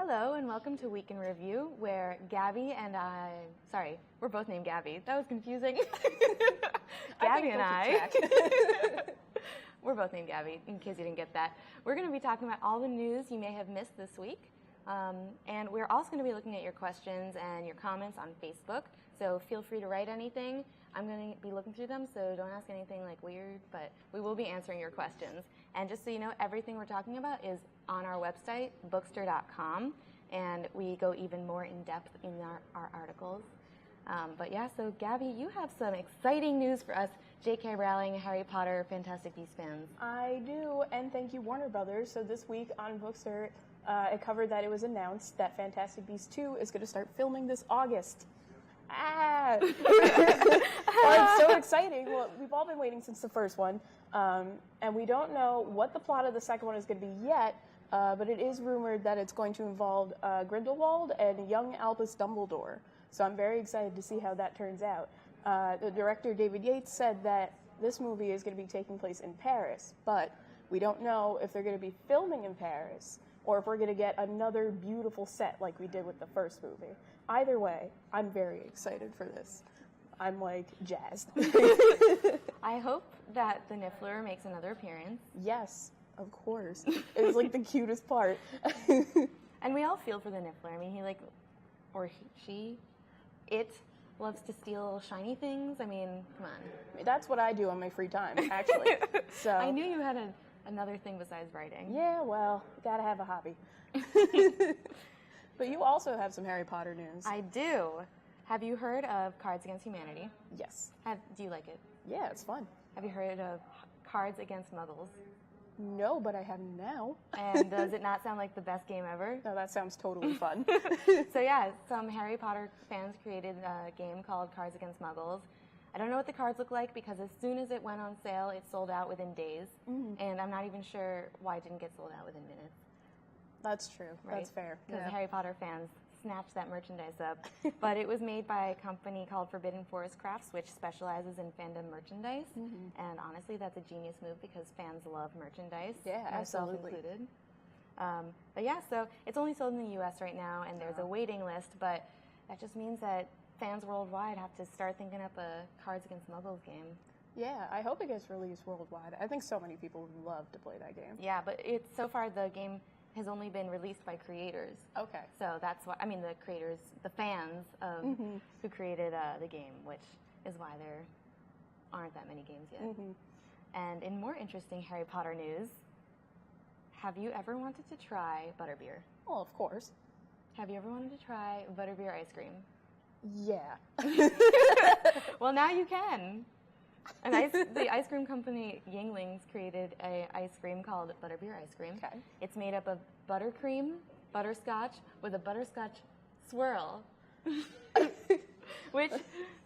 Hello and welcome to Week in Review, where Gabby and I, sorry, we're both named Gabby. That was confusing. Gabby and I, we're both named Gabby, in case you didn't get that. We're going to be talking about all the news you may have missed this week. And we're also going to be looking at your questions and your comments on Facebook. So feel free to write anything. I'm going to be looking through them, so don't ask anything like weird, but we will be answering your questions. And just so you know, everything we're talking about is on our website, Bookstr.com, and we go even more in depth in our articles. But yeah, so Gabby, you have some exciting news for us J.K. Rowling, Harry Potter, Fantastic Beasts fans. I do, and thank you, Warner Brothers. So this week on Bookstr, it covered that it was announced that Fantastic Beasts 2 is going to start filming this August. Oh, it's so exciting. Well, we've all been waiting since the first one, and we don't know what the plot of the second one is going to be yet, but it is rumored that it's going to involve Grindelwald and young Albus Dumbledore. So I'm very excited to see how that turns out. The director, David Yates, said that this movie is going to be taking place in Paris, but we don't know if they're going to be filming in Paris or if we're going to get another beautiful set like we did with the first movie. Either way, I'm very excited for this. I'm, like, jazzed. I hope that the Niffler makes another appearance. Yes, of course. It's, like, the cutest part. And we all feel for the Niffler. I mean, he, like, or she, it loves to steal shiny things. I mean, come on. That's what I do on my free time, actually. So I knew you had another thing besides writing. Yeah, well, gotta have a hobby. But you also have some Harry Potter news. I do. Have you heard of Cards Against Humanity? Yes. Do you like it? Yeah, it's fun. Have you heard of Cards Against Muggles? No, but I have now. And does it not sound like the best game ever? No, that sounds totally fun. So yeah, some Harry Potter fans created a game called Cards Against Muggles. I don't know what the cards look like because as soon as it went on sale, it sold out within days. Mm-hmm. And I'm not even sure why it didn't get sold out within minutes. That's true. Right? That's fair. Because the Harry Potter fans snatched that merchandise up. But it was made by a company called Forbidden Forest Crafts, which specializes in fandom merchandise. Mm-hmm. And honestly, that's a genius move because fans love merchandise. Yeah, absolutely. Myself included. But yeah, so it's only sold in the U.S. right now, and there's a waiting list. But that just means that fans worldwide have to start thinking up a Cards Against Muggles game. Yeah, I hope it gets released worldwide. I think so many people would love to play that game. Yeah, but so far the game has only been released by creators. Okay. So that's why, I mean, the creators, the fans of who created the game, which is why there aren't that many games yet. Mm-hmm. And in more interesting Harry Potter news, have you ever wanted to try Butterbeer? Well, of course. Have you ever wanted to try Butterbeer ice cream? Yeah. Well, now you can. The ice cream company Yinglings created an ice cream called Butterbeer ice cream. Okay. It's made up of buttercream, butterscotch, with a butterscotch swirl. Which,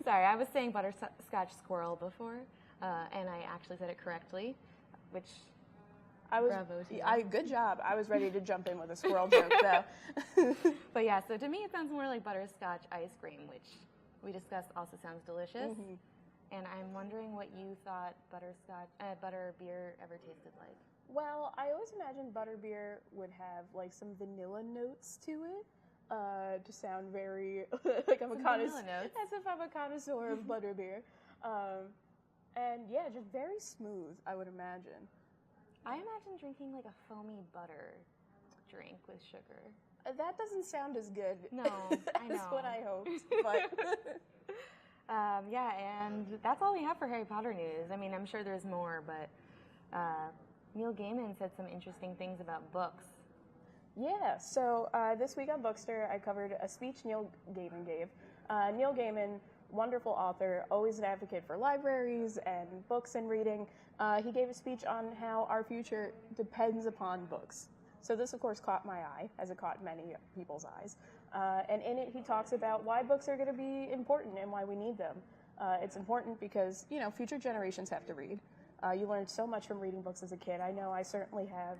sorry, I was saying butterscotch squirrel before, and I actually said it correctly, which bravo to you. Good job. I was ready to jump in with a squirrel joke, though. But yeah, so to me it sounds more like butterscotch ice cream, which we discussed also sounds delicious. Mm-hmm. And I'm wondering what you thought butterbeer ever tasted like. Well, I always imagined butterbeer would have like some vanilla notes to it, to sound very like I'm a connoisseur, as if I'm a connoisseur of butterbeer. And yeah, just very smooth, I would imagine. I imagine drinking like a foamy butter drink with sugar. That doesn't sound as good. No, I know. That's what I hoped, but. Yeah, and that's all we have for Harry Potter news. I mean, I'm sure there's more, but Neil Gaiman said some interesting things about books. Yeah, so this week on Bookstr, I covered a speech Neil Gaiman gave. Neil Gaiman, wonderful author, always an advocate for libraries and books and reading. He gave a speech on how our future depends upon books. So this, of course, caught my eye, as it caught many people's eyes. And in it, he talks about why books are going to be important and why we need them. It's important because, future generations have to read. You learn so much from reading books as a kid. I know I certainly have.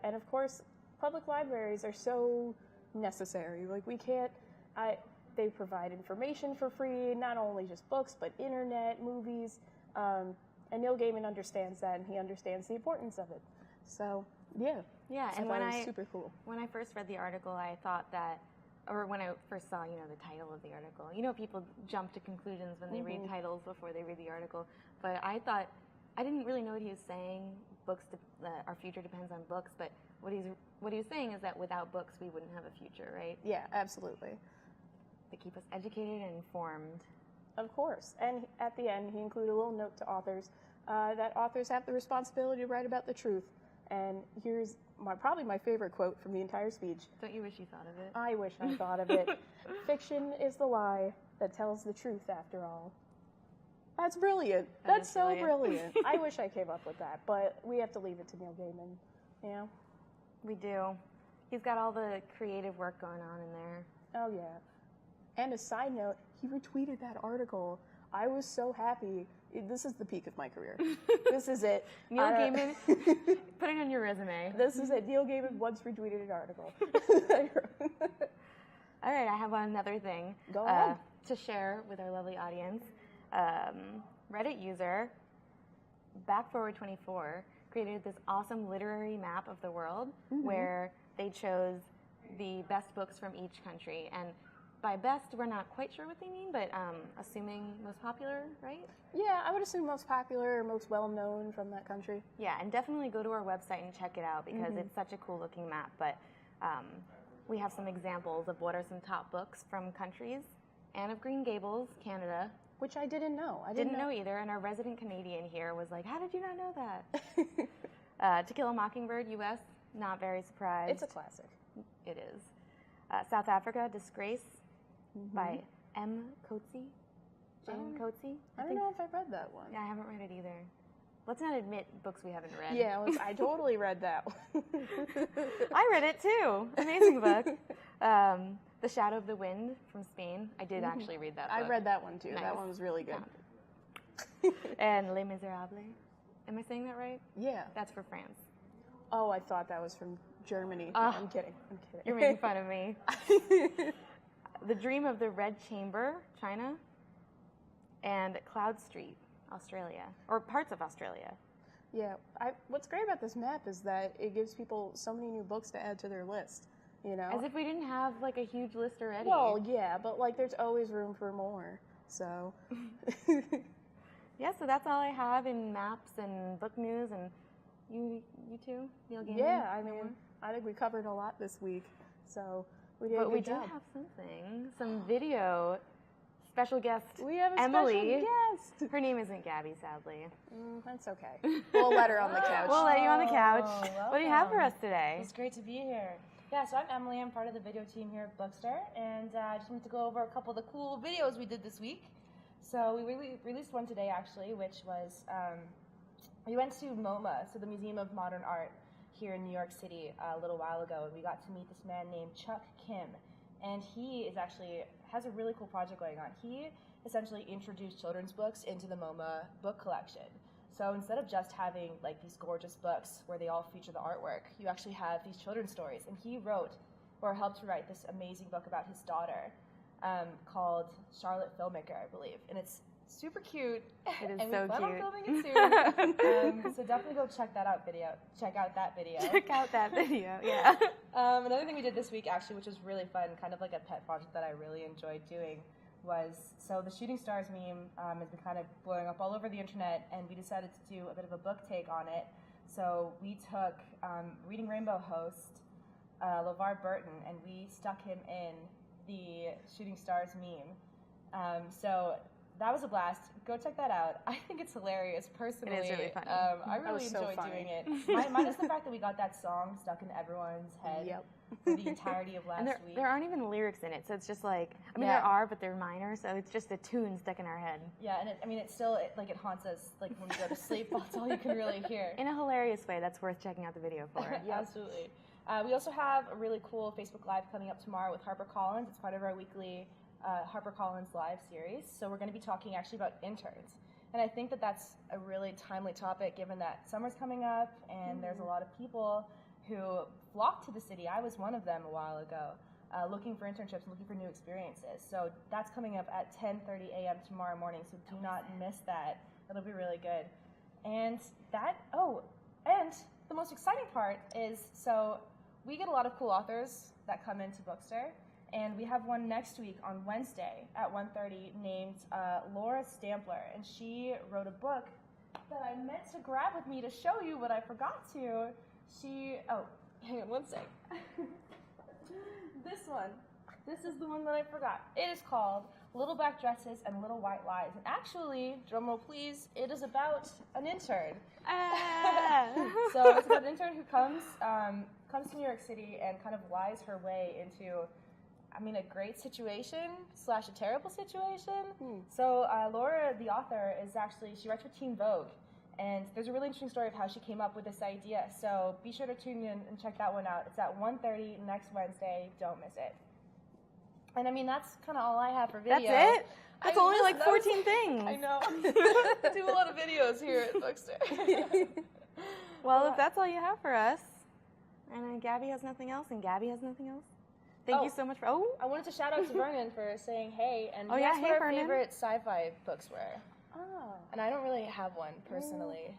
And, of course, public libraries are so necessary. Like, they provide information for free, not only just books, but internet, movies. And Neil Gaiman understands that, and he understands the importance of it. So Yeah. Yeah, So and that was super cool. when I first read the article, I thought that, or when I first saw, the title of the article, people jump to conclusions when they read titles before they read the article. But I thought, I didn't really know what he was saying. Our future depends on books. But what he was saying is that without books, we wouldn't have a future, right? Yeah, absolutely. They keep us educated and informed. Of course. And at the end, he included a little note to authors that authors have the responsibility to write about the truth. And here's probably my favorite quote from the entire speech. Don't you wish you thought of it? I wish I thought of it. Fiction is the lie that tells the truth after all. That's brilliant. That's so brilliant. I wish I came up with that, but we have to leave it to Neil Gaiman. We do. He's got all the creative work going on in there. Oh, yeah. And a side note, he retweeted that article. I was so happy. This is the peak of my career. This is it. Neil Gaiman, put it on your resume. This is it. Neil Gaiman once retweeted an article. All right, I have another thing to share with our lovely audience. Reddit user, Backforward24, created this awesome literary map of the world where they chose the best books from each country. And by best, we're not quite sure what they mean, but assuming most popular, right? Yeah, I would assume most popular or most well-known from that country. Yeah, and definitely go to our website and check it out because it's such a cool-looking map. But we have some examples of what are some top books from countries. Anne of Green Gables, Canada. Which I didn't know. I didn't know either, and our resident Canadian here was like, how did you not know that? To Kill a Mockingbird, U.S., not very surprised. It's a classic. It is. South Africa, Disgrace by M. Coetzee. Jane Coetzee. I don't know if I've read that one. Yeah, I haven't read it either. Let's not admit books we haven't read. Yeah, I totally read that one. I read it too. Amazing book. The Shadow of the Wind from Spain. I did actually read that book. I read that one too. Nice. That one was really good. And Les Miserables. Am I saying that right? Yeah. That's for France. Oh, I thought that was from Germany. No, I'm kidding. You're making fun of me. The Dream of the Red Chamber, China. And Cloud Street, Australia. Or parts of Australia. Yeah. What's great about this map is that it gives people so many new books to add to their list. As if we didn't have like a huge list already. Well, yeah, but like there's always room for more. So yeah, so that's all I have in maps and book news. And you too, Neil Gaiman? Yeah, I mean, I think we covered a lot this week. So we did a good job. Do have some video. Special guest, we have a Emily. Special guest. Her name isn't Gabby, sadly. That's okay. We'll let her on the couch. We'll let you on the couch. What do you have for us today? It's great to be here. Yeah, so I'm Emily. I'm part of the video team here at Bookstr, and I just wanted to go over a couple of the cool videos we did this week. So we released one today, actually, which was we went to MoMA, so the Museum of Modern Art here in New York City a little while ago, and we got to meet this man named Chuck Kim, and he has a really cool project going on. He essentially introduced children's books into the MoMA book collection. So instead of just having like these gorgeous books where they all feature the artwork, you actually have these children's stories. And he wrote, or helped to write, this amazing book about his daughter called Charlotte Filmmaker, I believe. And it's super cute. It is and so we plan cute. on filming it soon. So definitely go check that video. Check out that video. Check out that video, yeah. Another thing we did this week, actually, which was really fun, kind of like a pet project that I really enjoyed doing, so the Shooting Stars meme has been kind of blowing up all over the internet, and we decided to do a bit of a book take on it. So we took Reading Rainbow host LeVar Burton, and we stuck him in the Shooting Stars meme. So that was a blast. Go check that out. I think it's hilarious, personally. It is really funny. I really enjoyed doing it. Minus the fact that we got that song stuck in everyone's head for the entirety of last week. There aren't even lyrics in it, so it's just like, there are, but they're minor, so it's just a tune stuck in our head. Yeah, and it haunts us, like when we go to sleep, that's all you can really hear. In a hilarious way, that's worth checking out the video for. Absolutely. We also have a really cool Facebook Live coming up tomorrow with HarperCollins. It's part of our weekly HarperCollins Live series. So we're going to be talking actually about interns. And I think that that's a really timely topic given that summer's coming up and there's a lot of people who flock to the city. I was one of them a while ago, looking for internships and looking for new experiences. So that's coming up at 10:30 a.m. tomorrow morning, so do not miss that. It'll be really good. And the most exciting part is, so we get a lot of cool authors that come into Bookstr, and we have one next week on Wednesday at 1:30 named Laura Stampler, and she wrote a book that I meant to grab with me to show you, but I forgot to. Hang on one sec. This one. This is the one that I forgot. It is called Little Black Dresses and Little White Lies. And actually, drumroll please, it is about an intern. So it's about an intern who comes to New York City and kind of lies her way into, a great situation / a terrible situation. So Laura, the author, she writes for Teen Vogue. And there's a really interesting story of how she came up with this idea. So be sure to tune in and check that one out. It's at 1:30 next Wednesday. Don't miss it. And that's kind of all I have for video. That's it? That's only like 14 things. I know. I do a lot of videos here at Bookstr. Well, if that's all you have for us, and Gabby has nothing else, and Gabby has nothing else, thank you so much for... I wanted to shout out to Vernon for saying hey, and hey, what our Vernon. favorite sci-fi books were. Oh. And I don't really have one personally.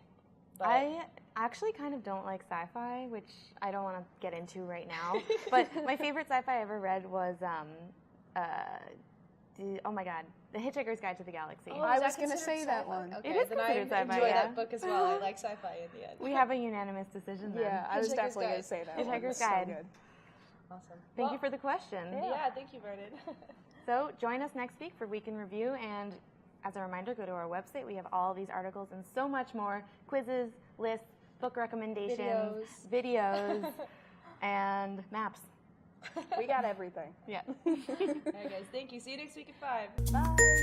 But I actually kind of don't like sci-fi, which I don't want to get into right now. But my favorite sci-fi I ever read was, The Hitchhiker's Guide to the Galaxy. Oh, I was going to say that one. Okay, It is then I considered sci-fi, enjoy yeah. that book as well. I like sci-fi in the end. We have a unanimous decision then. Yeah, I was Hitchhiker's definitely Guide. going to say that. Hitchhiker's one. Guide. So good. Awesome. Thank you for the question. Yeah, thank you, Vernon. So join us next week for Week in Review, and as a reminder, go to our website. We have all these articles and so much more. Quizzes, lists, book recommendations, videos and maps. We got everything. Yeah. All right, guys. Thank you. See you next week at 5. Bye.